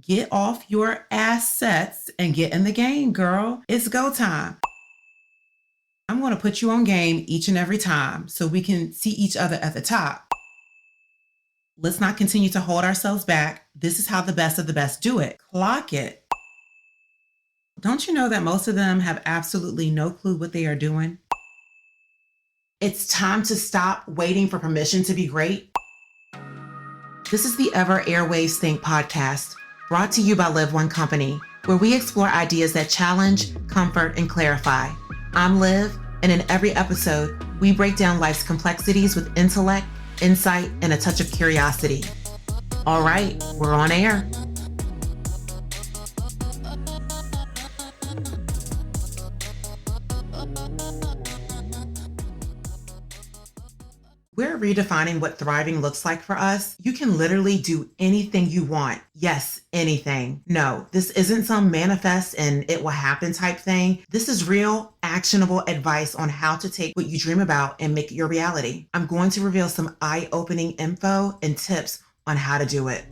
Get off your assets and get in the game, girl. It's go time. I'm going to put you on game each and every time so we can see each other at the top. Let's not continue to hold ourselves back. This is how the best of the best do it. Clock it. Don't you know that most of them have absolutely no clue what they are doing? It's time to stop waiting for permission to be great. This is the Ever Airwaves Think podcast, brought to you by Live One Company, where we explore ideas that challenge, comfort, and clarify. I'm Liv, and in every episode, we break down life's complexities with intellect, insight, and a touch of curiosity. All right, we're on air. We're redefining what thriving looks like for us. You can literally do anything you want. Yes, anything. No, this isn't some manifest and it will happen type thing. This is real, actionable advice on how to take what you dream about and make it your reality. I'm going to reveal some eye-opening info and tips on how to do it.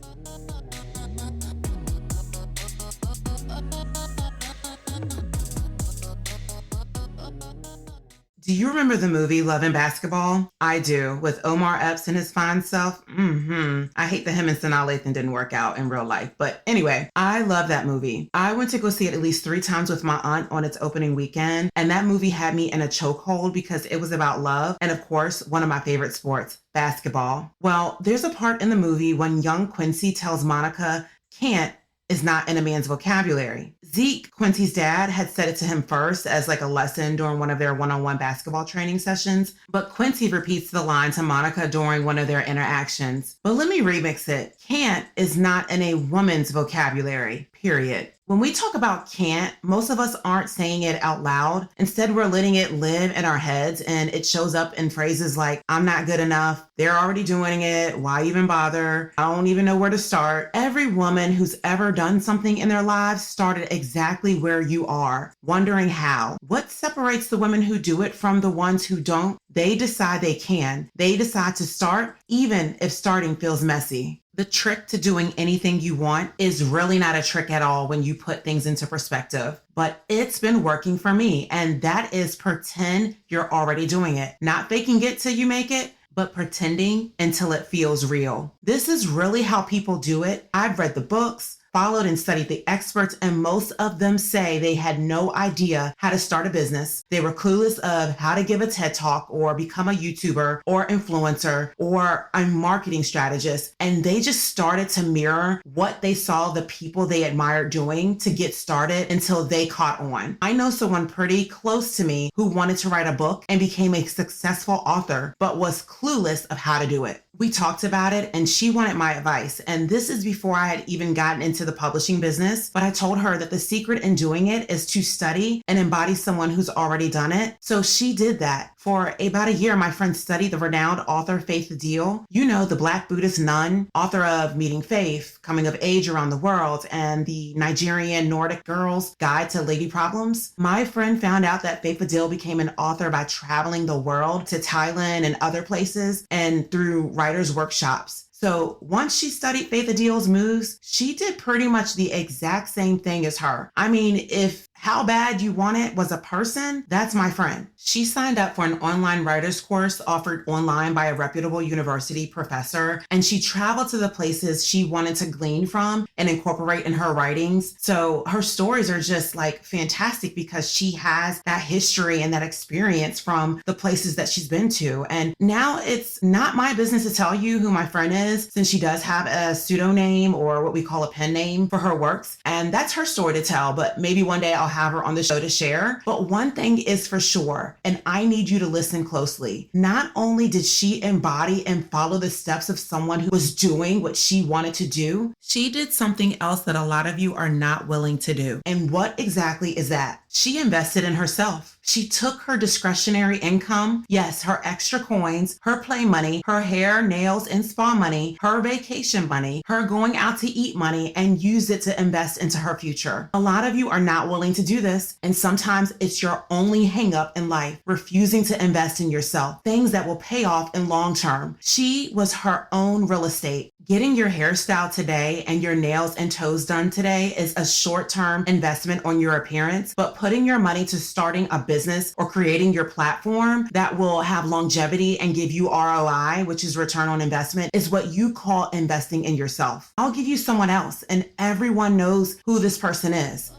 Do you remember the movie Love and Basketball? I do, with Omar Epps and his fine self. I hate that him and Sanaa Lathan didn't work out in real life. But anyway, I love that movie. I went to go see it at least 3 times with my aunt on its opening weekend. And that movie had me in a chokehold because it was about love. And of course, one of my favorite sports, basketball. Well, there's a part in the movie when young Quincy tells Monica, can't is not in a man's vocabulary. Zeke, Quincy's dad, had said it to him first as like a lesson during one of their one-on-one basketball training sessions, but Quincy repeats the line to Monica during one of their interactions. But let me remix it. Can't is not in a woman's vocabulary, period. When we talk about can't, most of us aren't saying it out loud. Instead, we're letting it live in our heads, and it shows up in phrases like, I'm not good enough, they're already doing it, why even bother, I don't even know where to start. Every woman who's ever done something in their lives started exactly where you are, wondering how. What separates the women who do it from the ones who don't? They decide they can. They decide to start, even if starting feels messy. The trick to doing anything you want is really not a trick at all when you put things into perspective, but it's been working for me, and that is pretend you're already doing it. Not faking it till you make it, but pretending until it feels real. This is really how people do it. I've read the books, followed and studied the experts, and most of them say they had no idea how to start a business. They were clueless of how to give a TED Talk or become a YouTuber or influencer or a marketing strategist. And they just started to mirror what they saw the people they admired doing to get started until they caught on. I know someone pretty close to me who wanted to write a book and became a successful author, but was clueless of how to do it. We talked about it and she wanted my advice. And this is before I had even gotten into the publishing business. But I told her that the secret in doing it is to study and embody someone who's already done it. So she did that. For about a year, my friend studied the renowned author Faith Deal. You know, the Black Buddhist nun, author of Meeting Faith, Coming of Age Around the World, and the Nigerian Nordic Girl's Guide to Lady Problems. My friend found out that Faith Deal became an author by traveling the world to Thailand and other places and through writers' workshops. So once she studied Faith Adil's moves, she did pretty much the exact same thing as her. I mean, if How Bad You Want It was a person, that's my friend. She signed up for an online writer's course offered online by a reputable university professor, and she traveled to the places she wanted to glean from and incorporate in her writings. So her stories are just like fantastic because she has that history and that experience from the places that she's been to. And now it's not my business to tell you who my friend is, since she does have a pseudonym or what we call a pen name for her works. And that's her story to tell, but maybe one day I'll have her on the show to share. But one thing is for sure, and I need you to listen closely. Not only did she embody and follow the steps of someone who was doing what she wanted to do, she did something else that a lot of you are not willing to do. And what exactly is that? She invested in herself. She took her discretionary income, yes, her extra coins, her play money, her hair, nails, and spa money, her vacation money, her going out to eat money, and used it to invest into her future. A lot of you are not willing to do this, and sometimes it's your only hang up in life, refusing to invest in yourself, things that will pay off in long term. She was her own real estate. Getting your hairstyle today and your nails and toes done today is a short-term investment on your appearance, but putting your money to starting a business or creating your platform that will have longevity and give you ROI, which is return on investment, is what you call investing in yourself. I'll give you someone else, and everyone knows who this person is.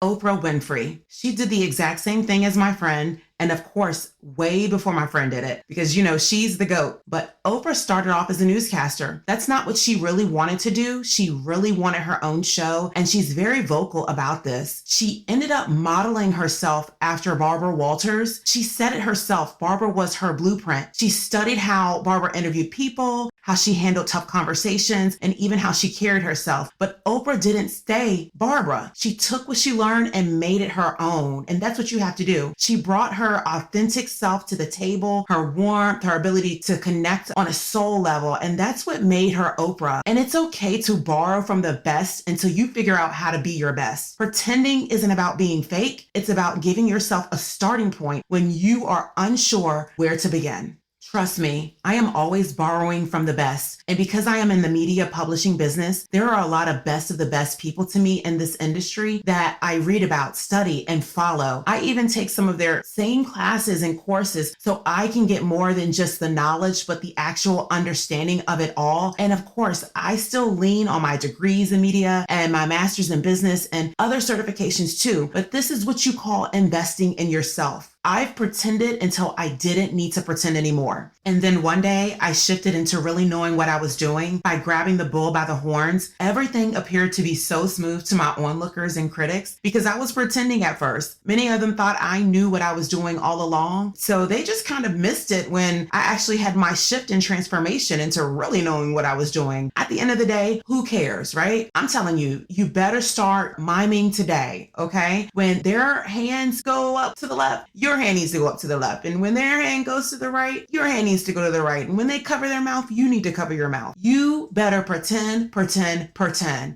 Oprah Winfrey. She did the exact same thing as my friend. And of course, way before my friend did it, because she's the GOAT. But Oprah started off as a newscaster. That's not what she really wanted to do. She really wanted her own show, and she's very vocal about this. She ended up modeling herself after Barbara Walters. She said it herself. Barbara was her blueprint. She studied how Barbara interviewed people, how she handled tough conversations, and even how she carried herself. But Oprah didn't stay Barbara. She took what she learned and made it her own. And that's what you have to do. She brought her authentic self to the table, her warmth, her ability to connect on a soul level. And that's what made her Oprah. And it's okay to borrow from the best until you figure out how to be your best. Pretending isn't about being fake. It's about giving yourself a starting point when you are unsure where to begin. Trust me, I am always borrowing from the best. And because I am in the media publishing business, there are a lot of best of the best people to me in this industry that I read about, study, and follow. I even take some of their same classes and courses so I can get more than just the knowledge, but the actual understanding of it all. And of course, I still lean on my degrees in media and my master's in business and other certifications too. But this is what you call investing in yourself. I've pretended until I didn't need to pretend anymore. And then one day I shifted into really knowing what I was doing by grabbing the bull by the horns. Everything appeared to be so smooth to my onlookers and critics because I was pretending at first. Many of them thought I knew what I was doing all along. So they just kind of missed it when I actually had my shift and transformation into really knowing what I was doing. At the end of the day, who cares, right? I'm telling you, you better start miming today, okay? When their hands go up to the left, your hand needs to go up to the left. And when their hand goes to the right, your hand needs to go to the right. And when they cover their mouth, you need to cover your mouth. You better pretend.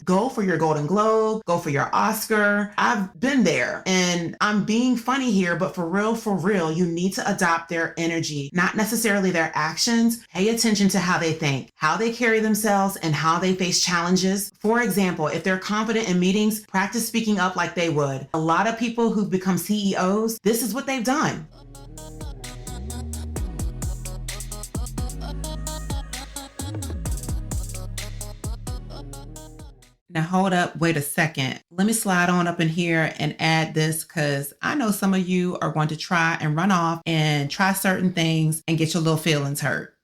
Go for your Golden Globe, go for your Oscar. I've been there and I'm being funny here, but for real, you need to adopt their energy, not necessarily their actions. Pay attention to how they think, how they carry themselves, and how they face challenges. For example, if they're confident in meetings, practice speaking up like they would. A lot of people who've become CEOs, this is what they've done. Now hold up, wait a second. Let me slide on up in here and add this because I know some of you are going to try and run off and try certain things and get your little feelings hurt.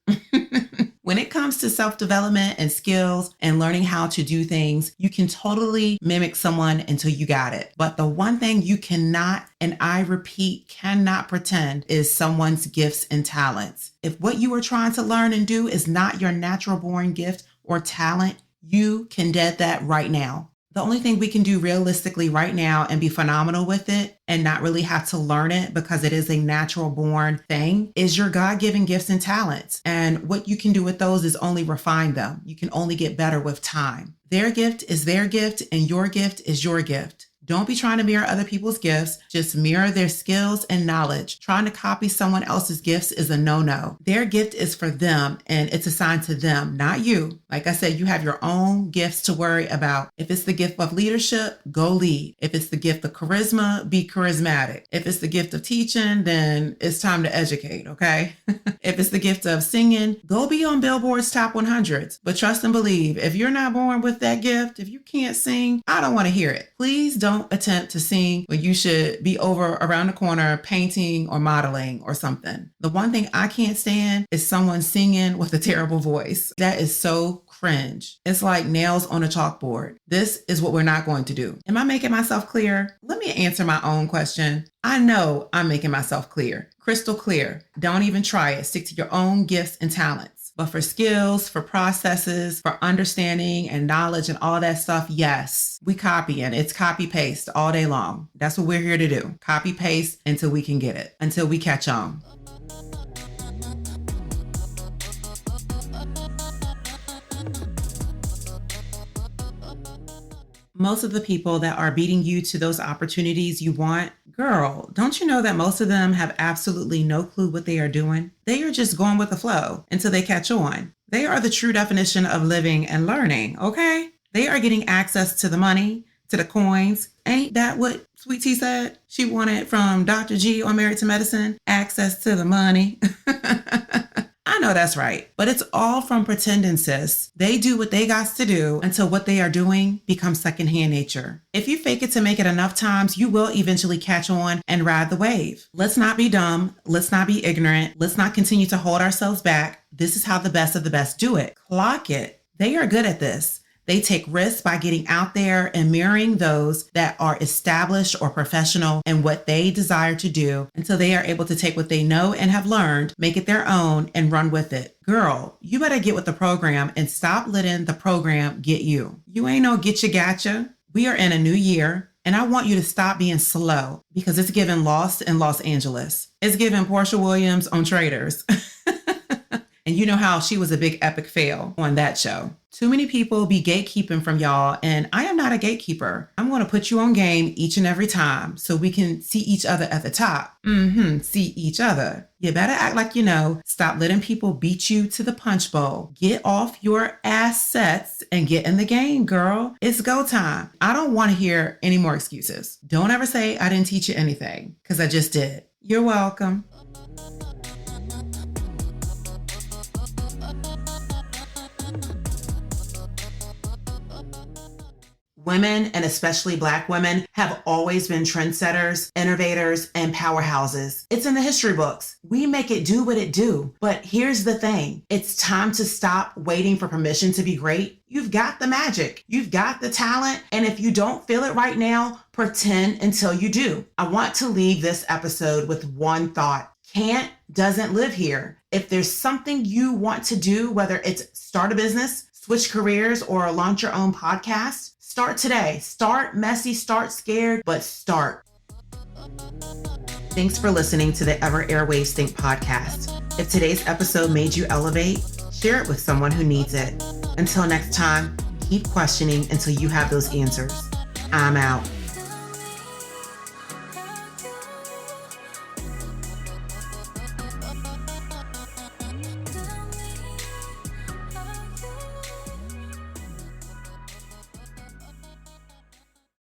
When it comes to self-development and skills and learning how to do things, you can totally mimic someone until you got it. But the one thing you cannot, and I repeat, cannot pretend is someone's gifts and talents. If what you are trying to learn and do is not your natural born gift or talent, you can dead that right now. The only thing we can do realistically right now and be phenomenal with it and not really have to learn it because it is a natural born thing is your God-given gifts and talents. And what you can do with those is only refine them. You can only get better with time. Their gift is their gift and your gift is your gift. Don't be trying to mirror other people's gifts. Just mirror their skills and knowledge. Trying to copy someone else's gifts is a no-no. Their gift is for them and it's assigned to them, not you. Like I said, you have your own gifts to worry about. If it's the gift of leadership, go lead. If it's the gift of charisma, be charismatic. If it's the gift of teaching, then it's time to educate, okay? If it's the gift of singing, go be on Billboard's Top 100s. But trust and believe, if you're not born with that gift, if you can't sing, I don't want to hear it. Please don't attempt to sing when you should be over around the corner painting or modeling or something. The one thing I can't stand is someone singing with a terrible voice. That is so cringe. It's like nails on a chalkboard. This is what we're not going to do. Am I making myself clear? Let me answer my own question. I know I'm making myself clear. Crystal clear. Don't even try it. Stick to your own gifts and talents. But for skills, for processes, for understanding and knowledge and all that stuff, yes, we copying. It's copy paste all day long. That's what we're here to do. Copy paste until we can get it, until we catch on. Most of the people that are beating you to those opportunities you want, Girl, don't you know that most of them have absolutely no clue what they are doing? They are just going with the flow until they catch on. They are the true definition of living and learning, okay? They are getting access to the money, to the coins. Ain't that what Sweet Tea said? She wanted from Dr. G on Married to Medicine, access to the money. I know that's right, but it's all from pretending, sis. They do what they got to do until what they are doing becomes secondhand nature. If you fake it to make it enough times, you will eventually catch on and ride the wave. Let's not be dumb. Let's not be ignorant. Let's not continue to hold ourselves back. This is how the best of the best do it. Clock it. They are good at this. They take risks by getting out there and mirroring those that are established or professional in what they desire to do until they are able to take what they know and have learned, make it their own, and run with it. Girl, you better get with the program and stop letting the program get you. You ain't no get you gotcha. We are in a new year, and I want you to stop being slow because it's giving Lost in Los Angeles. It's giving Portia Williams on Traders. And you know how she was a big epic fail on that show. Too many people be gatekeeping from y'all, and I am not a gatekeeper. I'm going to put you on game each and every time so we can see each other at the top. See each other. You better act like you know. Stop letting people beat you to the punch bowl. Get off your assets and get in the game, girl. It's go time. I don't want to hear any more excuses. Don't ever say I didn't teach you anything, because I just did. You're welcome. Women, and especially Black women, have always been trendsetters, innovators, and powerhouses. It's in the history books. We make it do what it do. But here's the thing. It's time to stop waiting for permission to be great. You've got the magic. You've got the talent. And if you don't feel it right now, pretend until you do. I want to leave this episode with one thought. Can't doesn't live here. If there's something you want to do, whether it's start a business, switch careers, or launch your own podcast, start today. Start messy, start scared, but start. Thanks for listening to the Ever Airwaves Think podcast. If today's episode made you elevate, share it with someone who needs it. Until next time, keep questioning until you have those answers. I'm out.